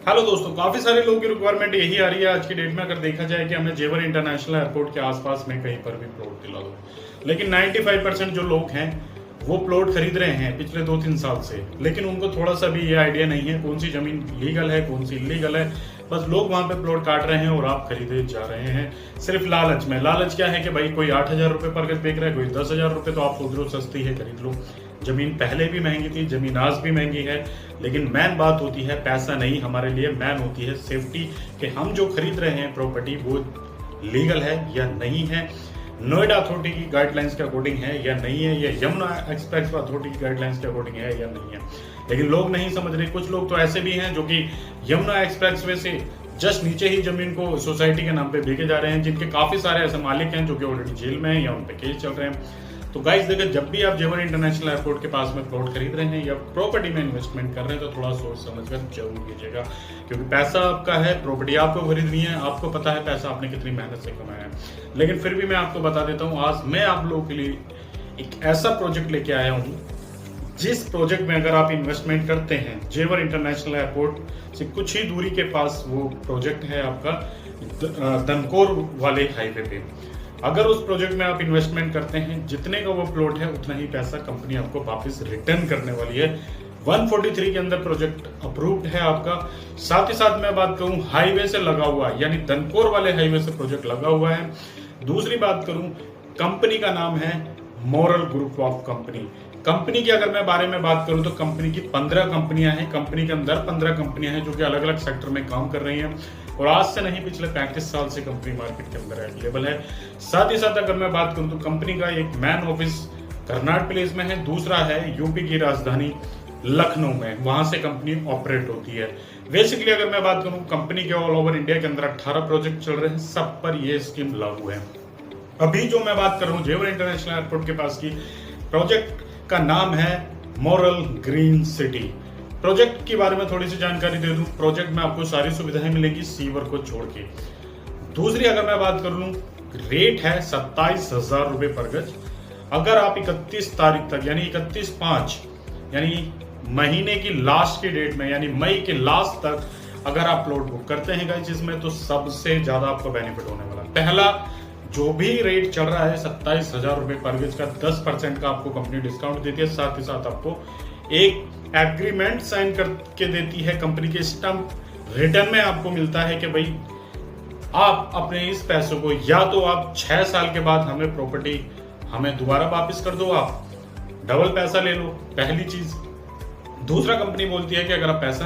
Hello दोस्तों, काफी सारे लोगों की रिक्वायरमेंट यही आ रही है आज की डेट में। अगर देखा जाए कि हमें जेवर इंटरनेशनल एयरपोर्ट के आसपास में कहीं पर भी प्लॉट दिला दो, लेकिन 95% जो लोग हैं वो प्लॉट खरीद रहे हैं पिछले 2-3 साल से, लेकिन उनको थोड़ा सा भी ये आइडिया नहीं है कौन सी जमीन लीगल है कौन सी इलीगल है। बस लोग वहां पे प्लॉट काट रहे हैं और आप खरीदे जा रहे हैं सिर्फ लालच में। लालच क्या है कि भाई कोई 8,000 रुपए पर गज बेच रहा है, कोई 10,000 रुपए, तो आप सोच रहे हो सस्ती है खरीद लो। जमीन पहले भी महंगी थी, जमीन आज भी महंगी है, लेकिन मेन बात होती है पैसा नहीं, हमारे लिए मेन होती है सेफ्टी, कि हम जो खरीद रहे हैं प्रॉपर्टी वो लीगल है या नहीं है, नोएडा अथॉरिटी की गाइडलाइंस के अकॉर्डिंग है या नहीं है, या यमुना एक्सप्रेस अथॉरिटी की गाइडलाइंस के अकॉर्डिंग है या नहीं है। लेकिन लोग नहीं समझ रहे। कुछ लोग तो ऐसे भी हैं जो कि यमुना एक्सप्रेस वे से जस्ट नीचे ही जमीन को सोसाइटी के नाम पे बेचे जा रहे हैं, जिनके काफी सारे ऐसे मालिक हैं जो कि ऑलरेडी जेल में हैं या उन पे केस चल रहे हैं। तो गाइस देखिए, जब भी आप जेवर इंटरनेशनल एयरपोर्ट के पास में प्लॉट खरीद रहे हैं या प्रॉपर्टी में इन्वेस्टमेंट कर रहे हैं, तो थोड़ा सोच समझकर जरूर कीजिएगा, क्योंकि पैसा आपका है, प्रॉपर्टी आपको खरीदनी है, आपको पता है पैसा आपने कितनी मेहनत से कमाया है। लेकिन फिर भी मैं आपको बता देता हूँ, आज मैं आप लोगों के लिए एक ऐसा प्रोजेक्ट लेके आया हूँ जिस प्रोजेक्ट में अगर आप इन्वेस्टमेंट करते हैं, जेवर इंटरनेशनल एयरपोर्ट से कुछ ही दूरी के पास वो प्रोजेक्ट है आपका दनकोर वाले हाईवे पे। अगर उस प्रोजेक्ट में आप इन्वेस्टमेंट करते हैं, जितने का वो प्लॉट है उतना ही पैसा कंपनी आपको वापस रिटर्न करने वाली है। 143 के अंदर प्रोजेक्ट अप्रूव्ड है आपका। साथ ही साथ मैं बात करूं, हाईवे से लगा हुआ, यानी दनकोर वाले हाईवे से प्रोजेक्ट लगा हुआ है। दूसरी बात करूं, कंपनी का नाम है moral group of company. Company की अगर मैं बारे में बात करूं तो कंपनी की 15 कंपनियां हैं। कंपनी के अंदर 15 कंपनियां हैं जो कि अलग अलग सेक्टर में काम कर रही हैं, और आज से नहीं पिछले 35 साल से कंपनी मार्केट के अंदर अवेलेबल है। साथ ही साथ अगर मैं बात करूं तो कंपनी का एक मैन ऑफिस कर्नाट प्लेस में है, दूसरा है यूपी की राजधानी लखनऊ में, वहां से कंपनी ऑपरेट होती है। बेसिकली अगर मैं बात करूं, कंपनी के ऑल ओवर इंडिया के अंदर 18 प्रोजेक्ट चल रहे हैं, सब पर यह स्कीम लागू है। अभी जो मैं बात कर रहा हूं जेवर इंटरनेशनल एयरपोर्ट के पास की, प्रोजेक्ट का नाम है मॉरल ग्रीन सिटी। प्रोजेक्ट के बारे में थोड़ी सी जानकारी दे दूं, प्रोजेक्ट में आपको सारी सुविधाएं मिलेंगी सीवर को छोड़ के। दूसरी अगर मैं बात कर लूं, रेट है 27,000 रुपए पर गज। अगर आप 31 तारीख तक, यानी 31/5, यानी महीने की लास्ट की डेट में, यानी मई के लास्ट तक अगर आप प्लॉट बुक करते हैं गाइस, इसमें तो सबसे ज्यादा आपको बेनिफिट होने वाला है। पहला जो भी रेट चल रहा है 27,000 रुपए पर गज का, 10% का आपको कंपनी डिस्काउंट देती है। साथ ही साथ आपको एक एग्रीमेंट साइन करके देती है कंपनी के स्टम्प। रिटर्न में आपको मिलता है कि भाई आप अपने इस पैसों को, या तो आप 6 साल के बाद हमें प्रॉपर्टी हमें दोबारा वापस कर दो, आप डबल पैसा ले लो, पहली चीज। दूसरा, कंपनी बोलती है कि अगर आप पैसा नहीं